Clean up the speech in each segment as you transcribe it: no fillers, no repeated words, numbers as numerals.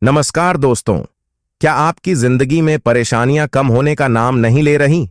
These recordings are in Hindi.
नमस्कार दोस्तों। क्या आपकी जिंदगी में परेशानियां कम होने का नाम नहीं ले रही?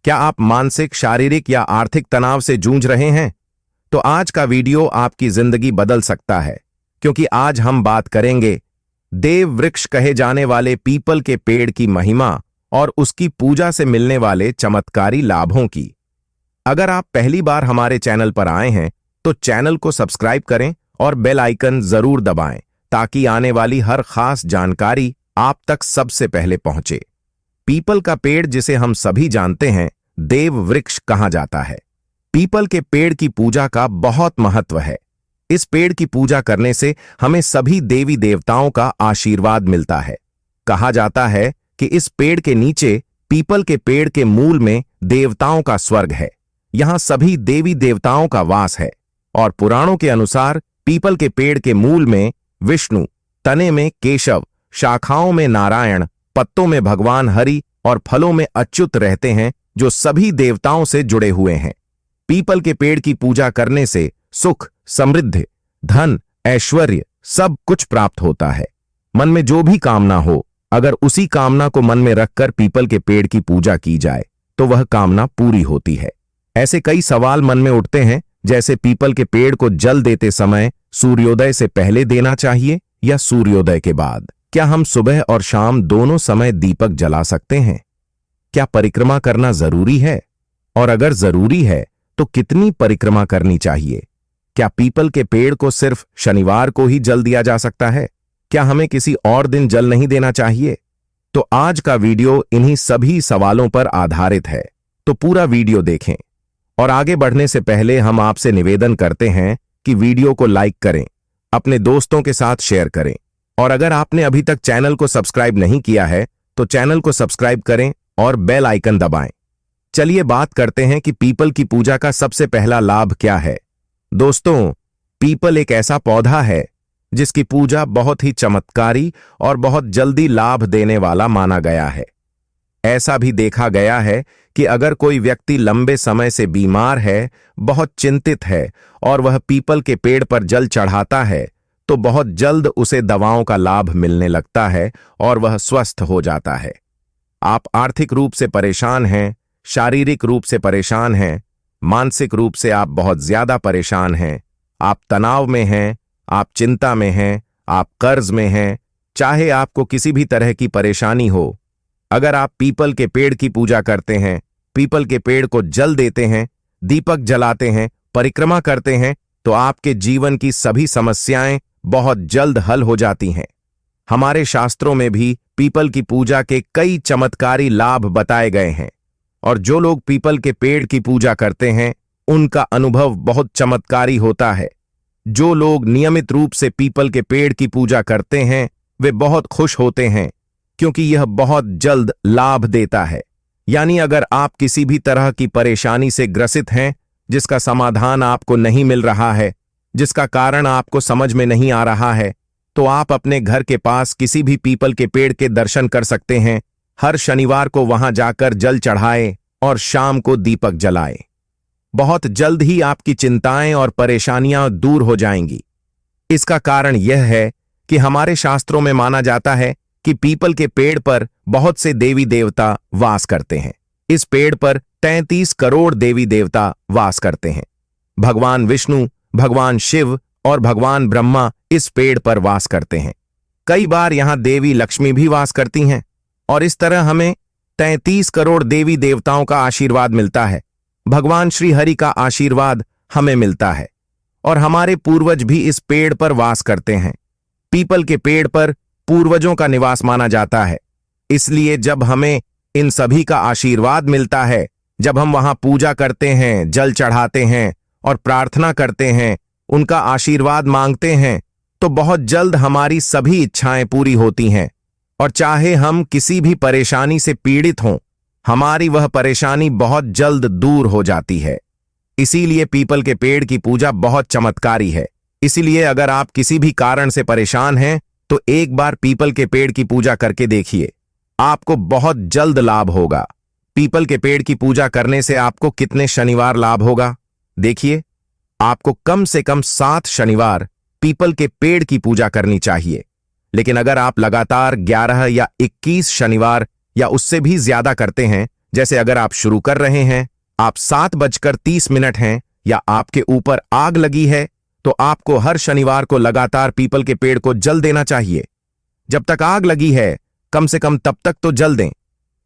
क्या आप मानसिक, शारीरिक या आर्थिक तनाव से जूझ रहे हैं? तो आज का वीडियो आपकी जिंदगी बदल सकता है, क्योंकि आज हम बात करेंगे देव वृक्ष कहे जाने वाले पीपल के पेड़ की महिमा और उसकी पूजा से मिलने वाले चमत्कारी लाभों की। अगर आप पहली बार हमारे चैनल पर आए हैं तो चैनल को सब्सक्राइब करें और बेल आइकन जरूर दबाएं, ताकि आने वाली हर खास जानकारी आप तक सबसे पहले पहुंचे। पीपल का पेड़, जिसे हम सभी जानते हैं, देव वृक्ष कहा जाता है। पीपल के पेड़ की पूजा का बहुत महत्व है। इस पेड़ की पूजा करने से हमें सभी देवी देवताओं का आशीर्वाद मिलता है। कहा जाता है कि इस पेड़ के नीचे, पीपल के पेड़ के मूल में, देवताओं का स्वर्ग है। यहां सभी देवी देवताओं का वास है और पुराणों के अनुसार पीपल के पेड़ के मूल में विष्णु, तने में केशव, शाखाओं में नारायण, पत्तों में भगवान हरि और फलों में अच्युत रहते हैं, जो सभी देवताओं से जुड़े हुए हैं। पीपल के पेड़ की पूजा करने से सुख, समृद्धि, धन, ऐश्वर्य सब कुछ प्राप्त होता है। मन में जो भी कामना हो, अगर उसी कामना को मन में रखकर पीपल के पेड़ की पूजा की जाए तो वह कामना पूरी होती है। ऐसे कई सवाल मन में उठते हैं, जैसे पीपल के पेड़ को जल देते समय सूर्योदय से पहले देना चाहिए या सूर्योदय के बाद? क्या हम सुबह और शाम दोनों समय दीपक जला सकते हैं? क्या परिक्रमा करना जरूरी है? और अगर जरूरी है तो कितनी परिक्रमा करनी चाहिए? क्या पीपल के पेड़ को सिर्फ शनिवार को ही जल दिया जा सकता है? क्या हमें किसी और दिन जल नहीं देना चाहिए? तो आज का वीडियो इन्हीं सभी सवालों पर आधारित है, तो पूरा वीडियो देखें। और आगे बढ़ने से पहले हम आपसे निवेदन करते हैं कि वीडियो को लाइक करें, अपने दोस्तों के साथ शेयर करें, और अगर आपने अभी तक चैनल को सब्सक्राइब नहीं किया है तो चैनल को सब्सक्राइब करें और बेल आइकन दबाएं। चलिए बात करते हैं कि पीपल की पूजा का सबसे पहला लाभ क्या है। दोस्तों, पीपल एक ऐसा पौधा है जिसकी पूजा बहुत ही चमत्कारी और बहुत जल्दी लाभ देने वाला माना गया है। ऐसा भी देखा गया है कि अगर कोई व्यक्ति लंबे समय से बीमार है, बहुत चिंतित है और वह पीपल के पेड़ पर जल चढ़ाता है, तो बहुत जल्द उसे दवाओं का लाभ मिलने लगता है और वह स्वस्थ हो जाता है। आप आर्थिक रूप से परेशान हैं, शारीरिक रूप से परेशान हैं, मानसिक रूप से आप बहुत ज्यादा परेशान हैं, आप तनाव में हैं, आप चिंता में हैं, आप कर्ज में हैं, चाहे आपको किसी भी तरह की परेशानी हो, अगर आप पीपल के पेड़ की पूजा करते हैं, पीपल के पेड़ को जल देते हैं, दीपक जलाते हैं, परिक्रमा करते हैं, तो आपके जीवन की सभी समस्याएं बहुत जल्द हल हो जाती हैं। हमारे शास्त्रों में भी पीपल की पूजा के कई चमत्कारी लाभ बताए गए हैं, और जो लोग पीपल के पेड़ की पूजा करते हैं उनका अनुभव बहुत चमत्कारी होता है। जो लोग नियमित रूप से पीपल के पेड़ की पूजा करते हैं वे बहुत खुश होते हैं, क्योंकि यह बहुत जल्द लाभ देता है। यानी अगर आप किसी भी तरह की परेशानी से ग्रसित हैं, जिसका समाधान आपको नहीं मिल रहा है, जिसका कारण आपको समझ में नहीं आ रहा है, तो आप अपने घर के पास किसी भी पीपल के पेड़ के दर्शन कर सकते हैं। हर शनिवार को वहां जाकर जल चढ़ाएं और शाम को दीपक जलाएं। बहुत जल्द ही आपकी चिंताएं और परेशानियां दूर हो जाएंगी। इसका कारण यह है कि हमारे शास्त्रों में माना जाता है कि पीपल के पेड़ पर बहुत से देवी देवता वास करते हैं। इस पेड़ पर 33 करोड़ देवी देवता वास करते हैं। भगवान विष्णु, भगवान शिव और भगवान ब्रह्मा इस पेड़ पर वास करते हैं। कई बार यहां देवी लक्ष्मी भी वास करती हैं, और इस तरह हमें 33 करोड़ देवी देवताओं का आशीर्वाद मिलता है। भगवान श्री हरि का आशीर्वाद हमें मिलता है, और हमारे पूर्वज भी इस पेड़ पर वास करते हैं। पीपल के पेड़ पर पूर्वजों का निवास माना जाता है, इसलिए जब हमें इन सभी का आशीर्वाद मिलता है, जब हम वहां पूजा करते हैं, जल चढ़ाते हैं और प्रार्थना करते हैं, उनका आशीर्वाद मांगते हैं, तो बहुत जल्द हमारी सभी इच्छाएं पूरी होती हैं। और चाहे हम किसी भी परेशानी से पीड़ित हों, हमारी वह परेशानी बहुत जल्द दूर हो जाती है। इसीलिए पीपल के पेड़ की पूजा बहुत चमत्कारी है। इसीलिए अगर आप किसी भी कारण से परेशान हैं तो एक बार पीपल के पेड़ की पूजा करके देखिए, आपको बहुत जल्द लाभ होगा। पीपल के पेड़ की पूजा करने से आपको कितने शनिवार लाभ होगा? देखिए, आपको कम से कम 7 शनिवार पीपल के पेड़ की पूजा करनी चाहिए। लेकिन अगर आप लगातार 11 या 21 शनिवार या उससे भी ज्यादा करते हैं, जैसे अगर आप शुरू कर रहे हैं, आप 7:30 हैं या आपके ऊपर आग लगी है, तो आपको हर शनिवार को लगातार पीपल के पेड़ को जल देना चाहिए। जब तक आग लगी है, कम से कम तब तक तो जल दें,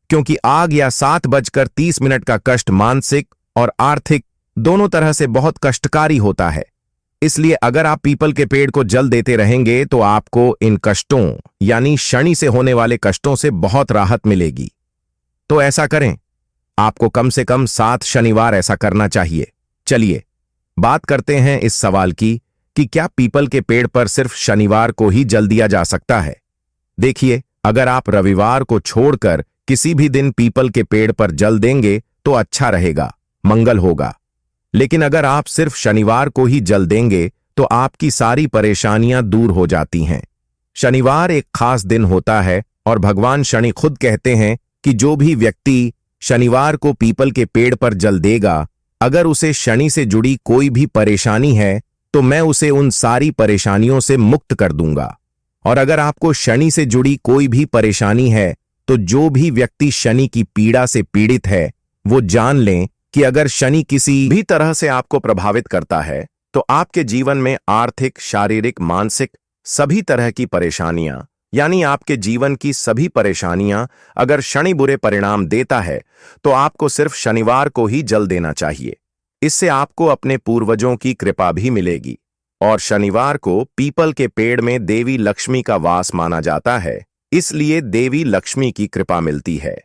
क्योंकि आग या 7:30 का कष्ट मानसिक और आर्थिक दोनों तरह से बहुत कष्टकारी होता है। इसलिए अगर आप पीपल के पेड़ को जल देते रहेंगे तो आपको इन कष्टों यानी शनि से होने वाले कष्टों से बहुत राहत मिलेगी। तो ऐसा करें, आपको कम से कम 7 शनिवार ऐसा करना चाहिए। चलिए बात करते हैं इस सवाल की कि क्या पीपल के पेड़ पर सिर्फ शनिवार को ही जल दिया जा सकता है। देखिए, अगर आप रविवार को छोड़कर किसी भी दिन पीपल के पेड़ पर जल देंगे तो अच्छा रहेगा, मंगल होगा। लेकिन अगर आप सिर्फ शनिवार को ही जल देंगे तो आपकी सारी परेशानियां दूर हो जाती हैं। शनिवार एक खास दिन होता है और भगवान शनि खुद कहते हैं कि जो भी व्यक्ति शनिवार को पीपल के पेड़ पर जल देगा, अगर उसे शनि से जुड़ी कोई भी परेशानी है तो मैं उसे उन सारी परेशानियों से मुक्त कर दूंगा। और अगर आपको शनि से जुड़ी कोई भी परेशानी है तो जो भी व्यक्ति शनि की पीड़ा से पीड़ित है वो जान लें कि अगर शनि किसी भी तरह से आपको प्रभावित करता है तो आपके जीवन में आर्थिक, शारीरिक, मानसिक सभी तरह की परेशानियां यानी आपके जीवन की सभी परेशानियां अगर शनि बुरे परिणाम देता है तो आपको सिर्फ शनिवार को ही जल देना चाहिए। इससे आपको अपने पूर्वजों की कृपा भी मिलेगी। और शनिवार को पीपल के पेड़ में देवी लक्ष्मी का वास माना जाता है, इसलिए देवी लक्ष्मी की कृपा मिलती है।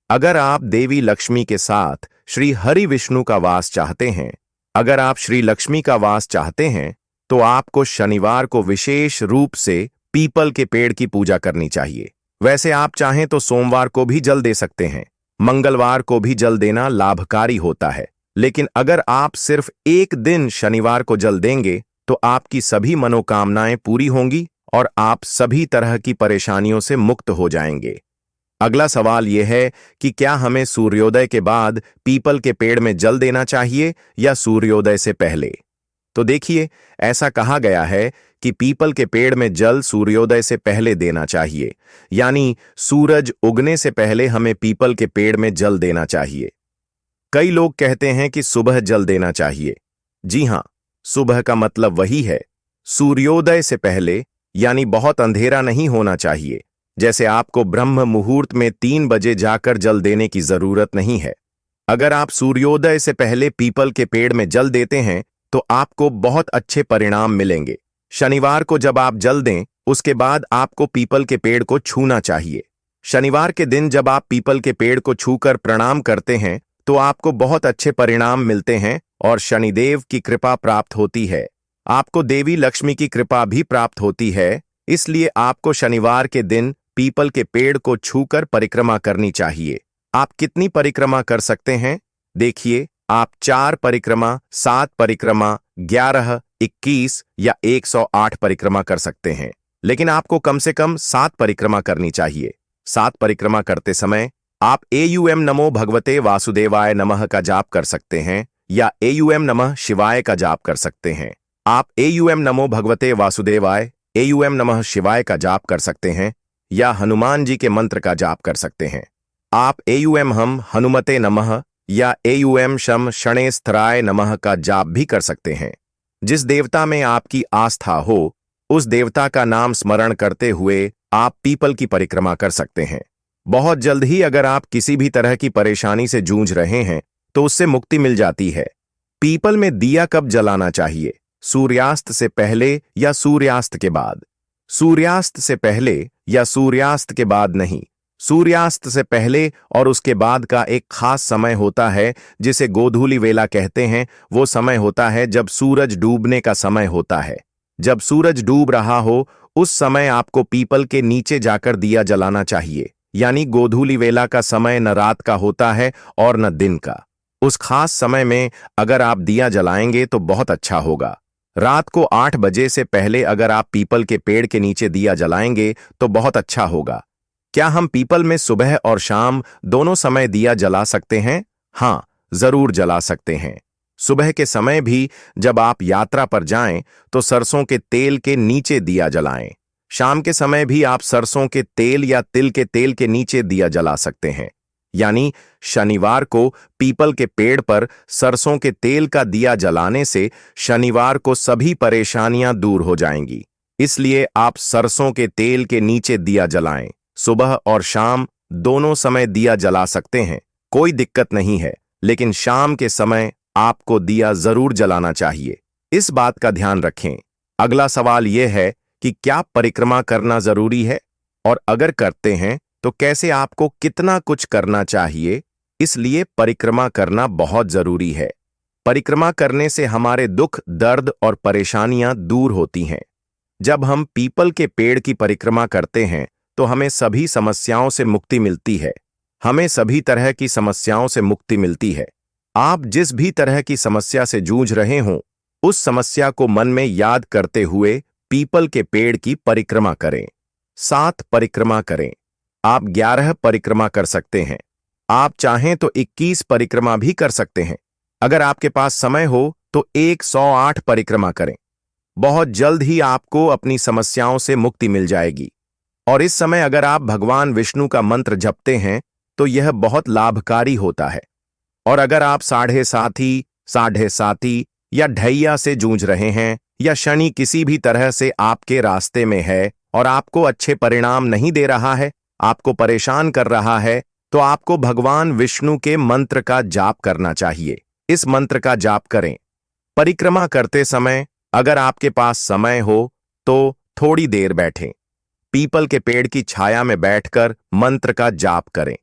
अगर आप देवी लक्ष्मी के साथ श्री हरि विष्णु का वास चाहते हैं, अगर आप श्री लक्ष्मी का वास चाहते हैं तो आपको शनिवार को विशेष रूप से पीपल के पेड़ की पूजा करनी चाहिए। वैसे आप चाहें तो सोमवार को भी जल दे सकते हैं, मंगलवार को भी जल देना लाभकारी होता है। लेकिन अगर आप सिर्फ एक दिन शनिवार को जल देंगे तो आपकी सभी मनोकामनाएं पूरी होंगी और आप सभी तरह की परेशानियों से मुक्त हो जाएंगे। अगला सवाल यह है कि क्या हमें सूर्योदय के बाद पीपल के पेड़ में जल देना चाहिए या सूर्योदय से पहले? तो देखिए, ऐसा कहा गया है कि पीपल के पेड़ में जल सूर्योदय से पहले देना चाहिए, यानी सूरज उगने से पहले हमें पीपल के पेड़ में जल देना चाहिए। कई लोग कहते हैं कि सुबह जल देना चाहिए। जी हां, सुबह का मतलब वही है, सूर्योदय से पहले, यानी बहुत अंधेरा नहीं होना चाहिए। जैसे आपको ब्रह्म मुहूर्त में 3 बजे जाकर जल देने की जरूरत नहीं है। अगर आप सूर्योदय से पहले पीपल के पेड़ में जल देते हैं तो आपको बहुत अच्छे परिणाम मिलेंगे। शनिवार को जब आप जल दें, उसके बाद आपको पीपल के पेड़ को छूना चाहिए। शनिवार के दिन जब आप पीपल के पेड़ को छूकर प्रणाम करते हैं तो आपको बहुत अच्छे परिणाम मिलते हैं और शनिदेव की कृपा प्राप्त होती है। आपको देवी लक्ष्मी की कृपा भी प्राप्त होती है, इसलिए आपको शनिवार के दिन पीपल के पेड़ को छूकर परिक्रमा करनी चाहिए। आप कितनी परिक्रमा कर सकते हैं? देखिए, आप 4 परिक्रमा, 7 परिक्रमा, 11, 21 या 108 परिक्रमा कर सकते हैं, लेकिन आपको कम से कम 7 परिक्रमा करनी चाहिए। 7 परिक्रमा करते समय आप एयूएम नमो भगवते वासुदेवाय नमः का जाप कर सकते हैं या एयूएम नमः शिवाय का जाप कर सकते हैं। आप एयूएम नमो भगवते वासुदेवाय, एयूएम नमः शिवाय का जाप कर सकते हैं या हनुमान जी के मंत्र का जाप कर सकते हैं। आप एयूएम हम हनुमते नमः या एयूएम शम शणेस्थराय नमः का जाप भी कर सकते हैं। जिस देवता में आपकी आस्था हो, उस देवता का नाम स्मरण करते हुए आप पीपल की परिक्रमा कर सकते हैं। बहुत जल्द ही अगर आप किसी भी तरह की परेशानी से जूझ रहे हैं तो उससे मुक्ति मिल जाती है। पीपल में दिया कब जलाना चाहिए? सूर्यास्त से पहले या सूर्यास्त के बाद? सूर्यास्त से पहले या सूर्यास्त के बाद नहीं, सूर्यास्त से पहले और उसके बाद का एक खास समय होता है जिसे गोधूलि वेला कहते हैं। वो समय होता है जब सूरज डूबने का समय होता है। जब सूरज डूब रहा हो उस समय आपको पीपल के नीचे जाकर दिया जलाना चाहिए, यानी गोधूलि वेला का समय न रात का होता है और न दिन का। उस खास समय में अगर आप दिया जलाएंगे तो बहुत अच्छा होगा। रात को 8 बजे से पहले अगर आप पीपल के पेड़ के नीचे दिया जलाएंगे तो बहुत अच्छा होगा। क्या हम पीपल में सुबह और शाम दोनों समय दिया जला सकते हैं? हाँ, जरूर जला सकते हैं। सुबह के समय भी जब आप यात्रा पर जाएं तो सरसों के तेल के नीचे दिया जलाएं। शाम के समय भी आप सरसों के तेल या तिल के तेल के नीचे दिया जला सकते हैं। यानी शनिवार को पीपल के पेड़ पर सरसों के तेल का दिया जलाने से शनिवार को सभी परेशानियां दूर हो जाएंगी। इसलिए आप सरसों के तेल के नीचे दिया जलाएं। सुबह और शाम दोनों समय दिया जला सकते हैं, कोई दिक्कत नहीं है, लेकिन शाम के समय आपको दिया जरूर जलाना चाहिए। इस बात का ध्यान रखें। अगला सवाल यह है कि क्या परिक्रमा करना जरूरी है, और अगर करते हैं तो कैसे, आपको कितना कुछ करना चाहिए। इसलिए परिक्रमा करना बहुत जरूरी है। परिक्रमा करने से हमारे दुख, दर्द और परेशानियां दूर होती हैं। जब हम पीपल के पेड़ की परिक्रमा करते हैं तो हमें सभी समस्याओं से मुक्ति मिलती है। हमें सभी तरह की समस्याओं से मुक्ति मिलती है। आप जिस भी तरह की समस्या से जूझ रहे हों, उस समस्या को मन में याद करते हुए पीपल के पेड़ की परिक्रमा करें। 7 परिक्रमा करें। आप 11 परिक्रमा कर सकते हैं। आप चाहें तो 21 परिक्रमा भी कर सकते हैं। अगर आपके पास समय हो तो 108 परिक्रमा करें। बहुत जल्द ही आपको अपनी समस्याओं से मुक्ति मिल जाएगी। और इस समय अगर आप भगवान विष्णु का मंत्र जपते हैं तो यह बहुत लाभकारी होता है। और अगर आप साढ़े साथी या ढैया से जूझ रहे हैं, या शनि किसी भी तरह से आपके रास्ते में है और आपको अच्छे परिणाम नहीं दे रहा है, आपको परेशान कर रहा है, तो आपको भगवान विष्णु के मंत्र का जाप करना चाहिए। इस मंत्र का जाप करें। परिक्रमा करते समय अगर आपके पास समय हो तो थोड़ी देर बैठें। पीपल के पेड़ की छाया में बैठकर मंत्र का जाप करें।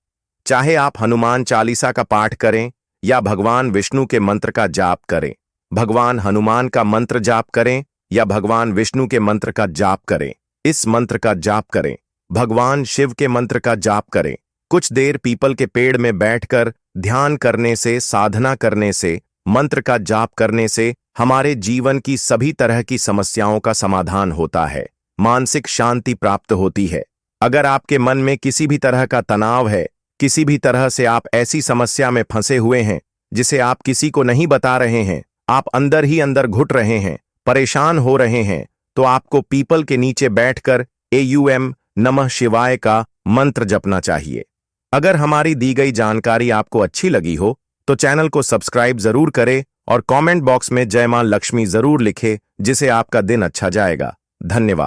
चाहे आप हनुमान चालीसा का पाठ करें या भगवान विष्णु के मंत्र का जाप करें, भगवान हनुमान का मंत्र जाप करें या भगवान विष्णु के मंत्र का जाप करें, इस मंत्र का जाप करें। भगवान शिव के मंत्र का जाप करें। कुछ देर पीपल के पेड़ में बैठकर ध्यान करने से, साधना करने से, मंत्र का जाप करने से हमारे जीवन की सभी तरह की समस्याओं का समाधान होता है, मानसिक शांति प्राप्त होती है। अगर आपके मन में किसी भी तरह का तनाव है, किसी भी तरह से आप ऐसी समस्या में फंसे हुए हैं जिसे आप किसी को नहीं बता रहे हैं, आप अंदर ही अंदर घुट रहे हैं, परेशान हो रहे हैं, तो आपको पीपल के नीचे बैठकर AUM नमः शिवाय का मंत्र जपना चाहिए। अगर हमारी दी गई जानकारी आपको अच्छी लगी हो तो चैनल को सब्सक्राइब जरूर करें और कमेंट बॉक्स में जय मां लक्ष्मी जरूर लिखें, जिसे आपका दिन अच्छा जाएगा। धन्यवाद।